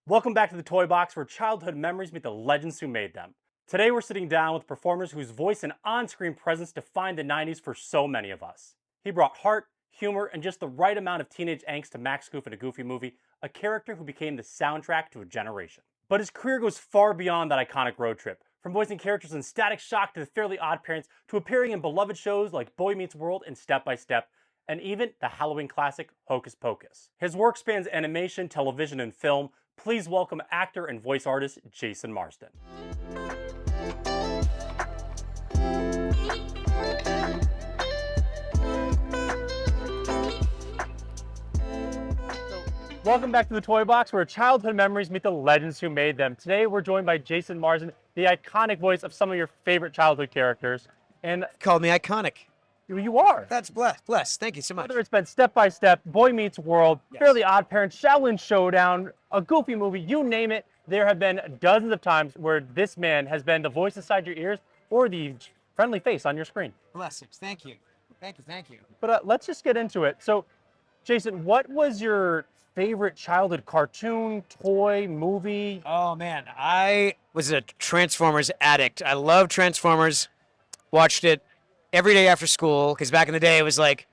Welcome back to the Toybox, where childhood memories meet the legends who made them. Today we're sitting down with performers whose voice and on-screen presence defined the 90s for so many of us. He brought heart, humor, and just the right amount of teenage angst to Max Goof in a Goofy movie, a character who became the soundtrack to a generation. But his career goes far beyond that iconic road trip. From voicing characters in Static Shock to the Fairly Odd Parents, to appearing in beloved shows like Boy Meets World and Step by Step, and even the Halloween classic Hocus Pocus. His work spans animation, television, and film. Please welcome actor and voice artist Jason Marsden. Welcome back to the Toy Box, where childhood memories meet the legends who made them. Today we're joined by Jason Marsden, the iconic voice of some of your favorite childhood characters. And called me iconic. You are. That's blessed. Thank you so much. Whether it's been Step by Step, Boy Meets World, Yes. Fairly Odd Parents, Shaolin Showdown, a Goofy movie, you name it, there have been dozens of times where this man has been the voice inside your ears or the friendly face on your screen. Blessings. Thank you. Thank you. But let's just get into it. So, Jason, what was your favorite childhood cartoon, toy, movie? Oh man, I was a Transformers addict. I loved Transformers. Watched it every day after school because back in the day it was like,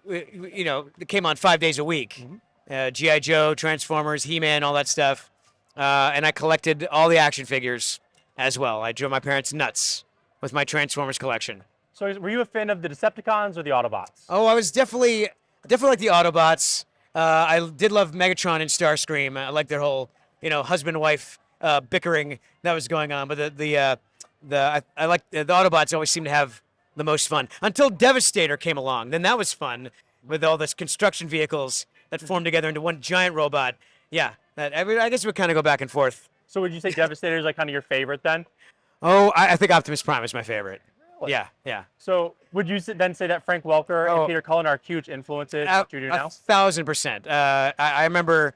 it came on 5 days a week. G.I. Joe, Transformers, He-Man, all that stuff. And I collected all the action figures as well. I drove my parents nuts with my Transformers collection. So were you a fan of the Decepticons or the Autobots? Oh, I was definitely like the Autobots. I did love Megatron and Starscream. I like their whole, husband-wife bickering that was going on. But I like the Autobots always seem to have the most fun until Devastator came along. Then that was fun with all this construction vehicles that formed together into one giant robot. Yeah, I guess we kind of go back and forth. So would you say Devastator is like kind of your favorite then? Oh, I think Optimus Prime is my favorite. Really? Yeah. So would you then say that Frank Welker and Peter Cullen are huge influences that you do now? 1,000%. I remember,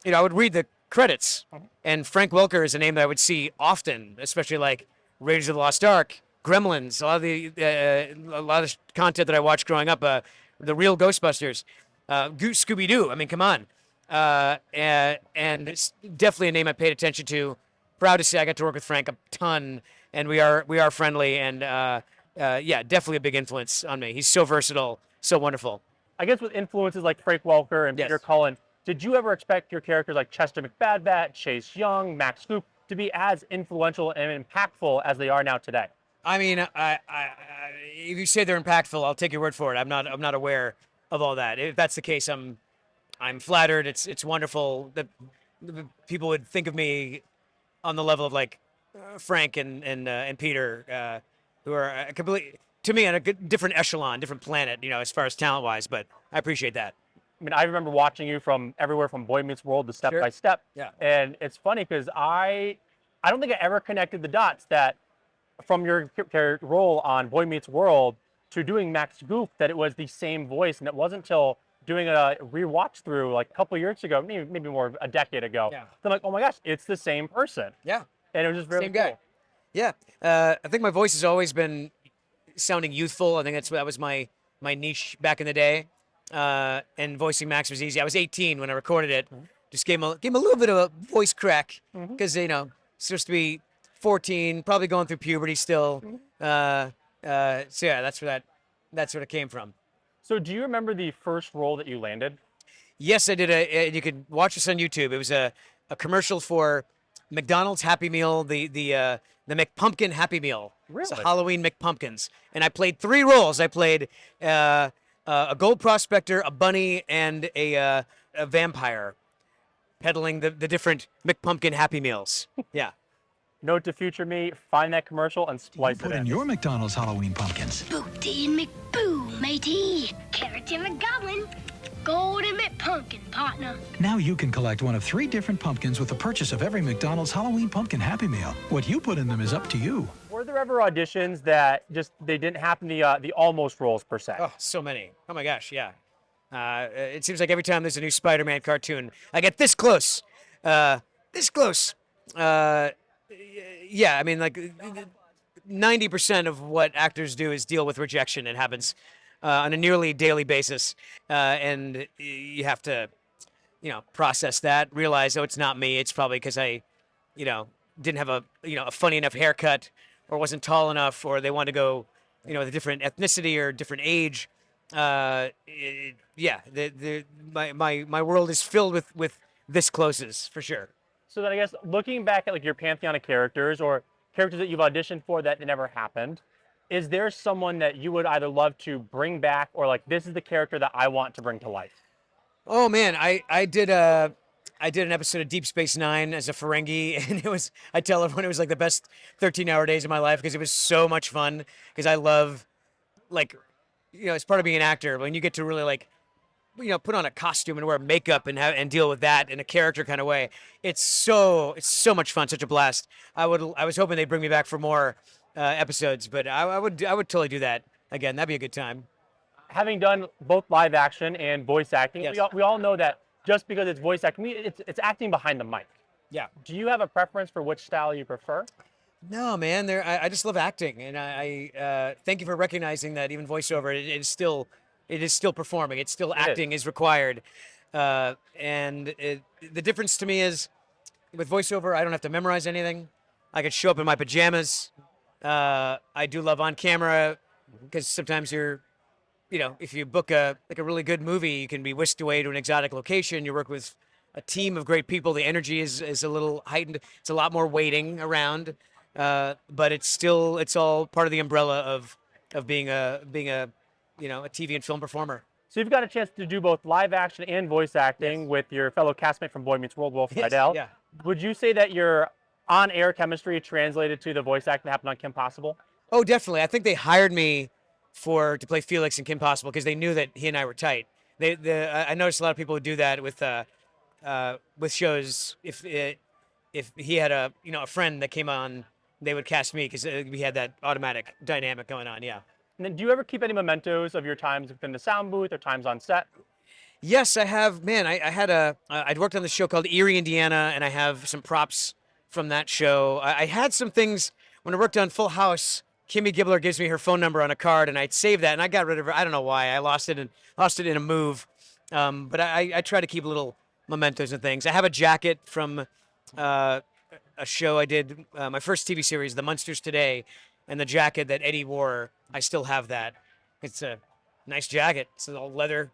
I would read the credits, and Frank Welker is a name that I would see often, especially like Raiders of the Lost Ark, Gremlins, a lot of content that I watched growing up, the real Ghostbusters, Scooby-Doo. I mean, come on. And it's definitely a name I paid attention to. Proud to say I got to work with Frank a ton, and we are friendly, and definitely a big influence on me. He's so versatile, so wonderful. I guess with influences like Frank Welker and Yes. Peter Cullen, did you ever expect your characters like Chester McBadbat, Chase Young, Max Goof to be as influential and impactful as they are now today? I mean, I if you say they're impactful, I'll take your word for it. I'm not aware of all that. If that's the case, I'm flattered. It's wonderful that people would think of me on the level of like Frank and Peter, who are completely, to me, on a different echelon, different planet, as far as talent wise. But I appreciate that. I mean, I remember watching you from everywhere from Boy Meets World to Step Sure. by Step. Yeah. And it's funny because I don't think I ever connected the dots that from your role on Boy Meets World to doing Max Goof, that it was the same voice. And it wasn't until doing a rewatch through like a couple years ago, maybe more a decade ago. Yeah. I'm like, oh my gosh, it's the same person. Yeah. And it was just very Same guy. cool. Yeah. I think my voice has always been sounding youthful. I think that was my niche back in the day. And voicing Max was easy. I was 18 when I recorded it. Just gave him a little bit of a voice crack because supposed to be 14, probably going through puberty still. So yeah, that's where it came from. So do you remember the first role that you landed? Yes, I did. You could watch this on YouTube. It was a commercial for McDonald's Happy Meal, the McPumpkin Happy Meal. Really? It's a Halloween McPumpkins, and I played 3 roles. I played a gold prospector, a bunny, and a vampire, peddling the different McPumpkin Happy Meals. Yeah. Note to future me, find that commercial and splice it Put in in. your McDonald's Halloween pumpkins. Booty and McBoo, matey. Carrot and McGoblin. Gold and McPumpkin, partner. Now you can collect one of 3 different pumpkins with the purchase of every McDonald's Halloween Pumpkin Happy Meal. What you put in them is up to you. Were there ever auditions that they didn't happen the almost roles per se? Oh, so many. Oh my gosh, yeah. It seems like every time there's a new Spider-Man cartoon, I get this close. This close. Yeah, I mean, like 90% of what actors do is deal with rejection. It happens on a nearly daily basis, and you have to process that, realize, oh, it's not me. It's probably because I, didn't have a funny enough haircut, or wasn't tall enough, or they want to go, with a different ethnicity or different age. Yeah, my world is filled with this closes for sure. So then I guess looking back at like your pantheon of characters or characters that you've auditioned for that never happened, is there someone that you would either love to bring back or like this is the character that I want to bring to life? Oh man, I did an episode of Deep Space Nine as a Ferengi, and I tell everyone it was like the best 13-hour days of my life because it was so much fun. Because I love, like, it's part of being an actor when you get to really like, put on a costume and wear makeup and deal with that in a character kind of way. It's so much fun, such a blast. I was hoping they'd bring me back for more episodes, but I would totally do that again. That'd be a good time. Having done both live action and voice acting, Yes. we all know that just because it's voice acting, it's acting behind the mic. Yeah. Do you have a preference for which style you prefer? No, man. I just love acting, and I thank you for recognizing that even voiceover it is still performing. It's still acting is required, and the difference to me is with voiceover I don't have to memorize anything. I could show up in my pajamas. I do love on camera because sometimes if you book a really good movie, you can be whisked away to an exotic location. You work with a team of great people. The energy is a little heightened. It's a lot more waiting around, but it's all part of the umbrella of being a TV and film performer. So you've got a chance to do both live action and voice acting with your fellow castmate from Boy Meets World, Will Friedle. Yeah. Would you say that your on-air chemistry translated to the voice acting that happened on Kim Possible? Oh, definitely. I think they hired me to play Felix in Kim Possible because they knew that he and I were tight. I noticed a lot of people would do that with shows. If he had a friend that came on, they would cast me because we had that automatic dynamic going on. Yeah. And then do you ever keep any mementos of your times within the sound booth or times on set? Yes, I have. Man, I'd worked on this show called Erie, Indiana, and I have some props from that show. I had some things when I worked on Full House. Kimmy Gibbler gives me her phone number on a card, and I'd save that, and I got rid of her. I don't know why. I lost it in a move. But I try to keep little mementos and things. I have a jacket from a show I did, my first TV series, The Munsters Today, and the jacket that Eddie wore, I still have that. It's a nice jacket. It's all leather,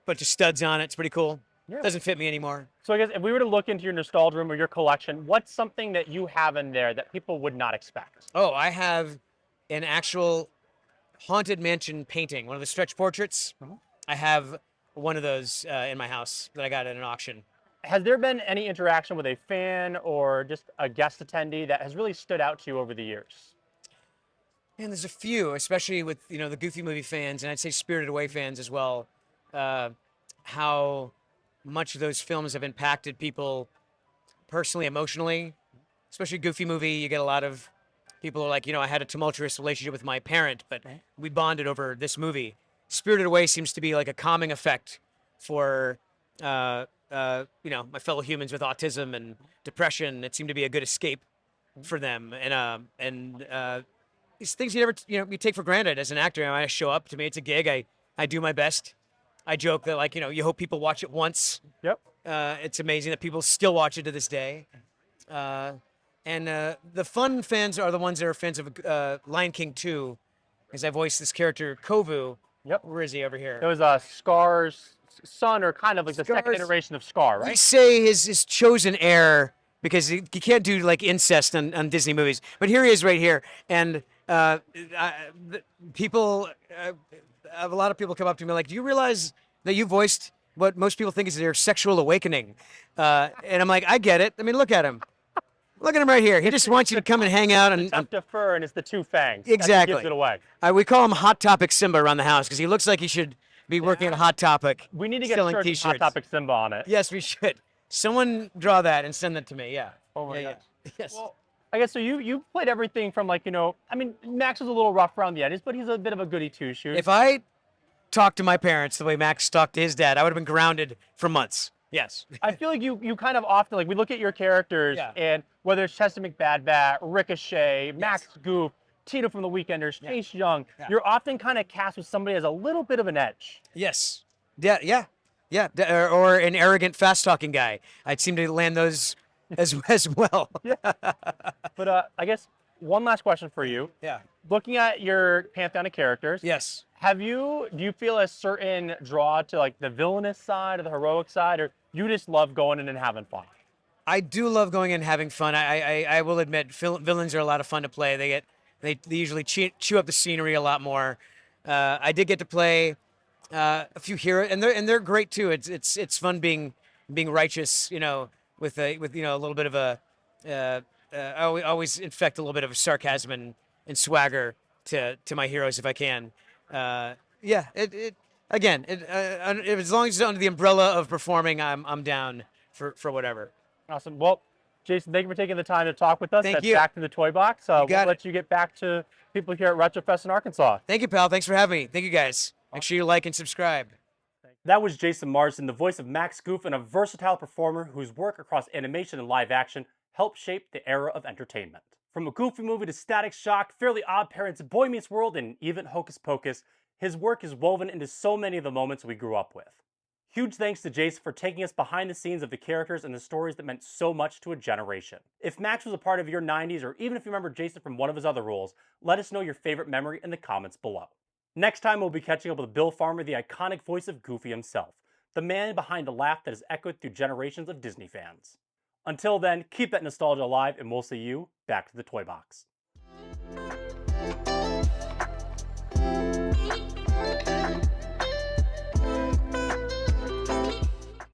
bunch of studs on it. It's pretty cool. Yeah. Doesn't fit me anymore. So I guess if we were to look into your nostalgia room or your collection, what's something that you have in there that people would not expect? Oh, I have an actual Haunted Mansion painting, one of the stretch portraits. I have one of those in my house that I got at an auction. Has there been any interaction with a fan or just a guest attendee that has really stood out to you over the years? Man, there's a few, especially with the Goofy movie fans, and I'd say Spirited Away fans as well. How much those films have impacted people personally, emotionally. Especially Goofy movie, you get a lot of people who are like, I had a tumultuous relationship with my parent, but we bonded over this movie. Spirited Away seems to be like a calming effect for my fellow humans with autism and depression. It seemed to be a good escape for them, and these things you never you take for granted as an actor. When I show up, to me it's a gig. I do my best. I joke that you hope people watch it once. Yep. It's amazing that people still watch it to this day. And the fun fans are the ones that are fans of Lion King 2, because I voiced this character Kovu. Yep. Where is he over here? It was Scar's son, or kind of like the second iteration of Scar, I right? say his chosen heir because he can't do like incest on Disney movies. But here he is right here. And people, a lot of people come up to me like, do you realize that you voiced what most people think is their sexual awakening? And I'm like, I get it. I mean, look at him. Look at him right here. He just wants you to come and hang out. And The fur and it's the two fangs. Exactly. That gives it away. We call him Hot Topic Simba around the house because he looks like he should be working at Hot Topic. We need to get selling a shirt with t-shirts. Hot Topic Simba on it. Yes, we should. Someone draw that and send that to me. Yeah. Oh my yeah, gosh. yeah. Yes. Well, I guess so. You played everything from I mean, Max was a little rough around the edges, but he's a bit of a goody two shoes. If I talked to my parents the way Max talked to his dad, I would have been grounded for months. Yes. I feel like you kind of often we look at your characters and whether it's Chester McBadbat, Ricochet, Max Goof, Tito from The Weekenders, Chase Young, you're often kind of cast with somebody as a little bit of an edge. Yes. Yeah. Yeah. Yeah, or an arrogant, fast-talking guy. I'd seem to land those as well. But I guess one last question for you. Yeah. Looking at your pantheon of characters, Yes. do you feel a certain draw to like the villainous side or the heroic side, or you just love going in and having fun? I do love going in and having fun. I will admit, villains are a lot of fun to play. They usually chew up the scenery a lot more. I did get to play a few heroes, and they're great too. It's fun being righteous, with a little bit of a I always infect a little bit of sarcasm and swagger to my heroes if I can. Yeah, as long as it's under the umbrella of performing, I'm down for whatever. Awesome. Well, Jason, thank you for taking the time to talk with us. Thank That's you. Back to the Toy Box. You We'll got let you get back to people here at RetroFest in Arkansas. Thank you, pal. Thanks for having me. Thank you, guys. Make sure you like and subscribe. That was Jason Marsden, the voice of Max Goof, and a versatile performer whose work across animation and live action helped shape the era of entertainment. From a Goofy movie to Static Shock, Fairly Odd Parents, Boy Meets World, and even Hocus Pocus, his work is woven into so many of the moments we grew up with. Huge thanks to Jason for taking us behind the scenes of the characters and the stories that meant so much to a generation. If Max was a part of your 90s, or even if you remember Jason from one of his other roles, let us know your favorite memory in the comments below. Next time, we'll be catching up with Bill Farmer, the iconic voice of Goofy himself, the man behind the laugh that has echoed through generations of Disney fans. Until then, keep that nostalgia alive, and we'll see you back to the Toy Box.